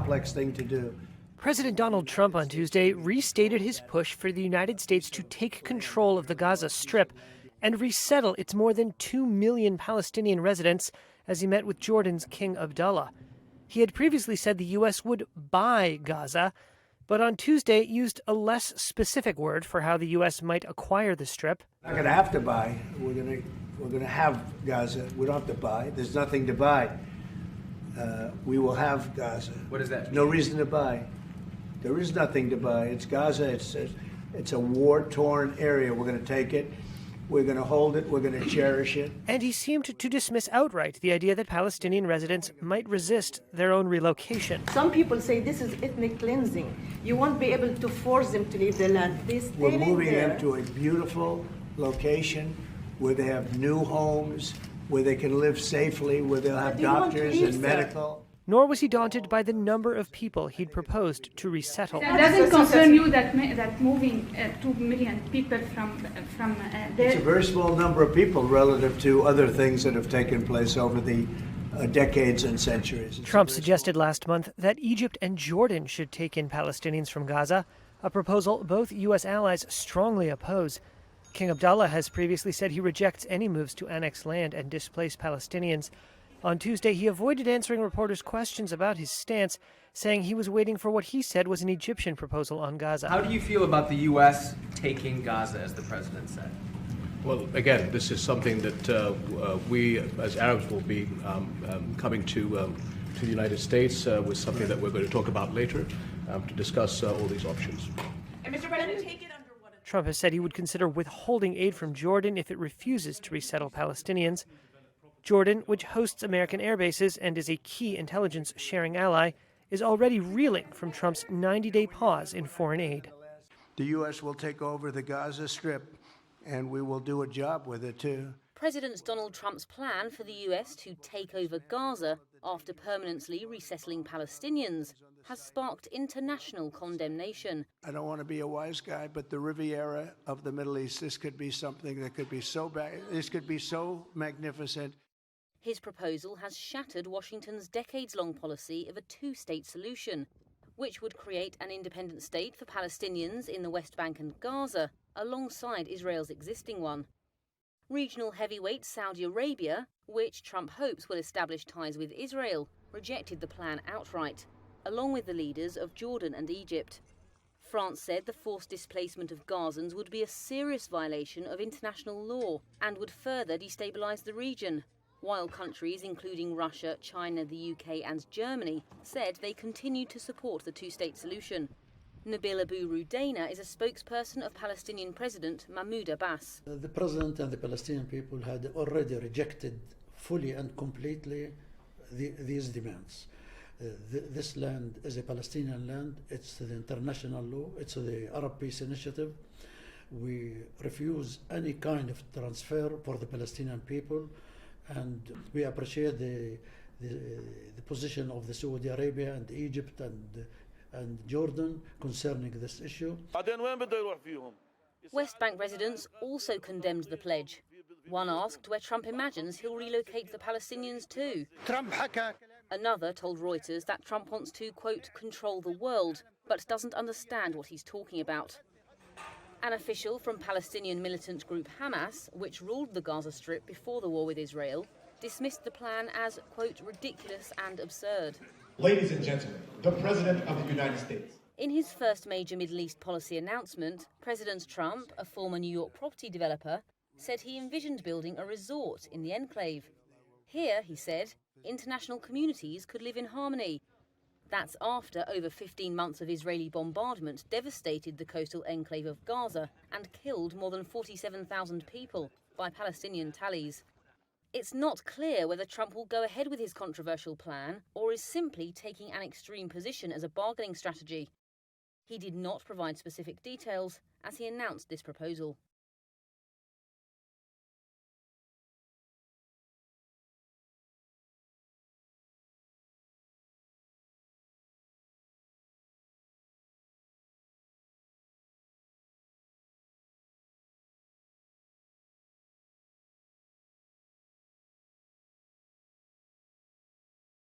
complex thing to do. President Donald Trump on Tuesday restated his push for the United States to take control of the Gaza Strip and resettle its more than 2 million Palestinian residents as he met with Jordan's King Abdullah. He had previously said the U.S. would buy Gaza, but on Tuesday used a less specific word for how the U.S. might acquire the Strip. We're not going to have to buy. We're going to have Gaza. We don't have to buy. There's nothing to buy. We will have Gaza. What does that mean? No reason to buy. There is nothing to buy. It's Gaza. It's a war-torn area. We're going to take it. We're going to hold it. We're going to cherish it. And he seemed to dismiss outright the idea that Palestinian residents might resist their own relocation. Some people say this is ethnic cleansing. You won't be able to force them to leave their land. We're moving them to a beautiful location where they have new homes, where they can live safely, where they'll have doctors and medical. Nor was he daunted by the number of people he'd proposed to resettle. Does it concern you that moving 2 million people from there? It's a very small number of people relative to other things that have taken place over the decades and centuries. Trump suggested last month that Egypt and Jordan should take in Palestinians from Gaza, a proposal both U.S. allies strongly oppose. King Abdullah has previously said he rejects any moves to annex land and displace Palestinians. On Tuesday, he avoided answering reporters' questions about his stance, saying he was waiting for what he said was an Egyptian proposal on Gaza. How do you feel about the U.S. taking Gaza, as the president said? Well, again, this is something that we, as Arabs, will be coming to the United States with something that we're going to talk about later to discuss all these options. And Mr. President, take it under what? Trump has said he would consider withholding aid from Jordan if it refuses to resettle Palestinians. Jordan, which hosts American air bases and is a key intelligence-sharing ally, is already reeling from Trump's 90-day pause in foreign aid. The U.S. will take over the Gaza Strip, and we will do a job with it, too. President Donald Trump's plan for the U.S. to take over Gaza after permanently resettling Palestinians has sparked international condemnation. I don't want to be a wise guy, but the Riviera of the Middle East, this could be something that could be so bad. This could be so magnificent. His proposal has shattered Washington's decades-long policy of a two-state solution, which would create an independent state for Palestinians in the West Bank and Gaza, alongside Israel's existing one. Regional heavyweight Saudi Arabia, which Trump hopes will establish ties with Israel, rejected the plan outright, along with the leaders of Jordan and Egypt. France said the forced displacement of Gazans would be a serious violation of international law and would further destabilize the region, while countries including Russia, China, the UK and Germany said they continued to support the two-state solution. Nabil Abu Rudaina is a spokesperson of Palestinian President Mahmoud Abbas. The President and the Palestinian people had already rejected fully and completely these demands. This land is a Palestinian land. It's the international law. It's the Arab Peace Initiative. We refuse any kind of transfer for the Palestinian people. And we appreciate the position of the Saudi Arabia and Egypt and Jordan concerning this issue. West Bank residents also condemned the pledge. One asked where Trump imagines he'll relocate the Palestinians to. Another told Reuters that Trump wants to, quote, control the world, but doesn't understand what he's talking about. An official from Palestinian militant group Hamas, which ruled the Gaza Strip before the war with Israel, dismissed the plan as, quote, ridiculous and absurd. Ladies and gentlemen, the President of the United States. In his first major Middle East policy announcement, President Trump, a former New York property developer, said he envisioned building a resort in the enclave. Here, he said, international communities could live in harmony. That's after over 15 months of Israeli bombardment devastated the coastal enclave of Gaza and killed more than 47,000 people by Palestinian tallies. It's not clear whether Trump will go ahead with his controversial plan or is simply taking an extreme position as a bargaining strategy. He did not provide specific details as he announced this proposal.